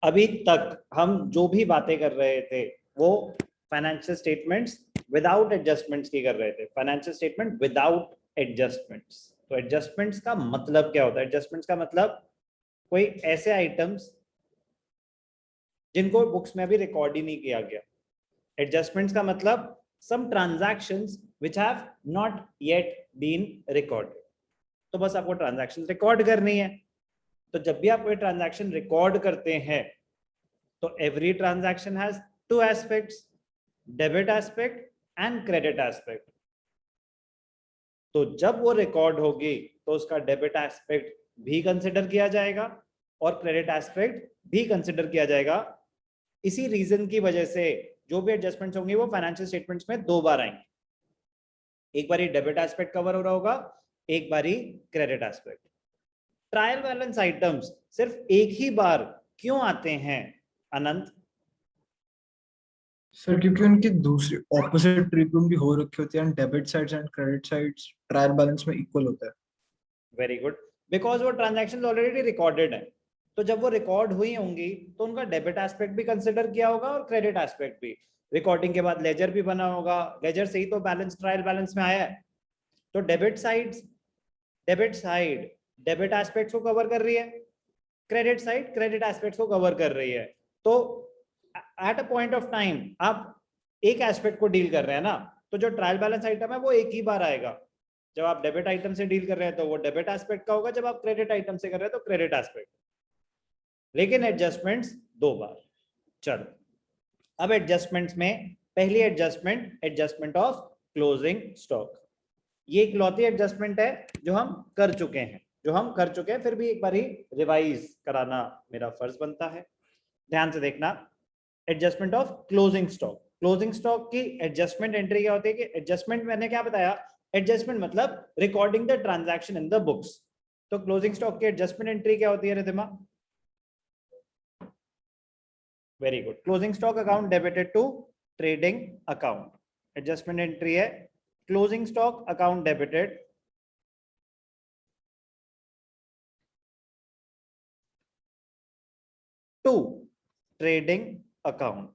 अभी तक हम जो भी बातें कर रहे थे वो फाइनेंशियल स्टेटमेंट्स विदाउट एडजस्टमेंट्स की कर रहे थे, फाइनेंशियल स्टेटमेंट विदाउट एडजस्टमेंट्स। तो एडजस्टमेंट्स का मतलब क्या होता है? एडजस्टमेंट्स का मतलब कोई ऐसे आइटम्स जिनको बुक्स में अभी रिकॉर्ड ही नहीं किया गया। एडजस्टमेंट्स का मतलब some transactions which have not yet been recorded. तो बस आपको ट्रांजैक्शन रिकॉर्ड करनी है। तो जब भी आप कोई ट्रांजैक्शन रिकॉर्ड करते हैं तो every transaction has two aspects, debit aspect and credit aspect. तो जब वो रिकॉर्ड होगी तो उसका डेबिट एस्पेक्ट भी कंसिडर किया जाएगा और क्रेडिट एस्पेक्ट भी कंसिडर किया जाएगा। इसी रीजन की वजह से जो भी एडजस्टमेंट्स होंगे वो फाइनेंशियल स्टेटमेंट्स में दो बार आएंगे। एक बारी डेबिट एस्पेक्ट कवर हो रहा होगा, एक बारी credit aspect. Trial balance items सिर्फ एक ही बार क्यों आते हैं अनंत? सर क्योंकि उनकी दूसरी ऑपोजिट ट्रीटमेंट भी हो रखी होती है, debit sides and credit sides trial balance में इक्वल होता है। वेरी गुड, बिकॉज वो ट्रांजैक्शंस ऑलरेडी रिकॉर्डेड है। तो जब वो रिकॉर्ड हुई होंगी तो उनका डेबिट एस्पेक्ट भी कंसिडर किया होगा और क्रेडिट एस्पेक्ट भी। रिकॉर्डिंग के बाद लेजर भी बना होगा, लेजर से ही तो बैलेंस ट्रायल बैलेंस में आया है। तो डेबिट साइड डेबिट एस्पेक्ट्स को कवर कर रही है, क्रेडिट साइड क्रेडिट एस्पेक्ट्स को कवर कर रही है। तो at a point of time आप एक एस्पेक्ट को डील कर रहे हैं ना, तो जो ट्रायल बैलेंस आइटम है वो एक ही बार आएगा। जब आप डेबिट आइटम से डील कर रहे हैं तो वो डेबिट एस्पेक्ट का होगा, जब आप क्रेडिट आइटम से कर रहे हैं तो क्रेडिट एस्पेक्ट। लेकिन एडजस्टमेंट्स दो बार। चलो, अब एडजस्टमेंट्स में पहली adjustment, adjustment of closing stock. ये इकलौती एडजस्टमेंट है जो हम कर चुके हैं, फिर भी एक बार ही रिवाइज कराना मेरा फर्ज बनता है। ध्यान से देखना, adjustment of closing stock. Closing stock की एडजस्टमेंट एंट्री क्या होती है? कि एडजस्टमेंट मैंने क्या बताया, एडजस्टमेंट मतलब recording the transaction in the books. तो क्लोजिंग स्टॉक की एडजस्टमेंट एंट्री क्या होती है Ridhima? Very good, closing stock account debited to trading account. Adjustment entry है closing stock account debited to trading account.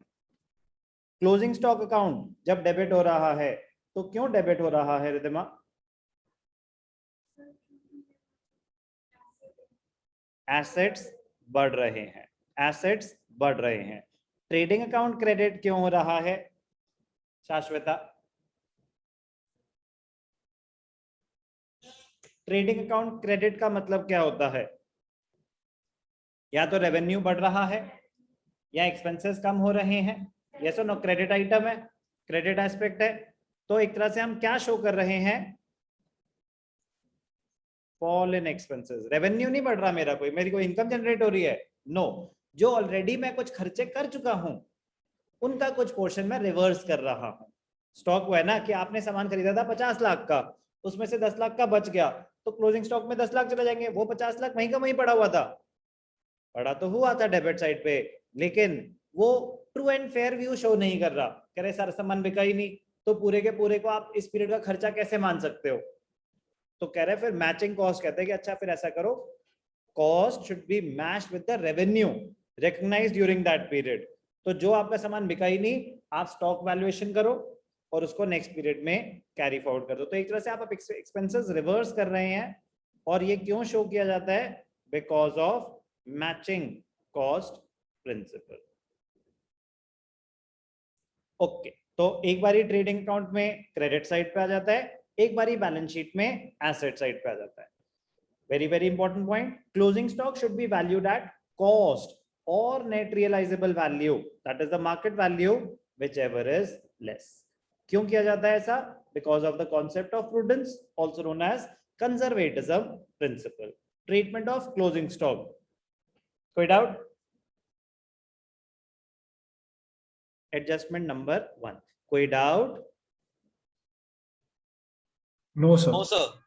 Closing stock account जब debit हो रहा है तो क्यों डेबिट हो रहा है रिधिमा? एसेट्स बढ़ रहे हैं, एसेट्स बढ़ रहे हैं। ट्रेडिंग अकाउंट क्रेडिट क्यों हो रहा है शाश्वता? ट्रेडिंग अकाउंट क्रेडिट का मतलब क्या होता है? या तो रेवेन्यू बढ़ रहा है या एक्सपेंसेस कम हो रहे हैं। यस और नो? क्रेडिट आइटम है, क्रेडिट एस्पेक्ट है, तो एक तरह से हम क्या शो कर रहे हैं? Fall in expenses. रेवेन्यू नहीं बढ़ रहा मेरी कोई इनकम जनरेट हो रही है? नो, जो ऑलरेडी मैं कुछ खर्चे कर चुका हूं उनका कुछ पोर्शन में रिवर्स कर रहा हूं। स्टॉक वो है ना कि आपने सामान खरीदा था 50 लाख का, उसमें से 10 लाख का बच गया, तो क्लोजिंग स्टॉक में 10 लाख चले जाएंगे, वो 50 लाख वहीं का वहीं पड़ा हुआ था। पड़ा तो हुआ था डेबिट साइड पे, लेकिन वो true and fair view show नहीं कर रहा। कह रहे सर सामान बिका ही नहीं, तो पूरे के पूरे को आप इस पीरियड का खर्चा कैसे मान सकते हो? तो कह रहे फिर मैचिंग कॉस्ट कहते हैं कि अच्छा फिर ऐसा करो, cost should be matched with the revenue recognised during that period. तो जो आपका सामान बिका ही नहीं, आप स्टॉक वैल्यूएशन करो और उसको नेक्स्ट पीरियड में कैरी फॉरवर्ड कर दो। तो एक तरह से आप एक्सपेंसेस रिवर्स कर रहे हैं। और ये क्यों शो किया जाता है? Because of matching cost principle. Okay, तो एक बारी ट्रेडिंग अकाउंट में क्रेडिट साइड पे आ जाता है, एक बारी बैलेंस शीट में एसेट साइड पे आ जाता है। Very very important point, closing stock should be valued at cost or net realizable value, that is the market value, whichever is less. क्यों किया जाता है ऐसा? Because of the concept of prudence, also known as conservatism principle. Treatment of closing stock. कोई doubt? Adjustment number 1, कोई doubt? No sir. No sir.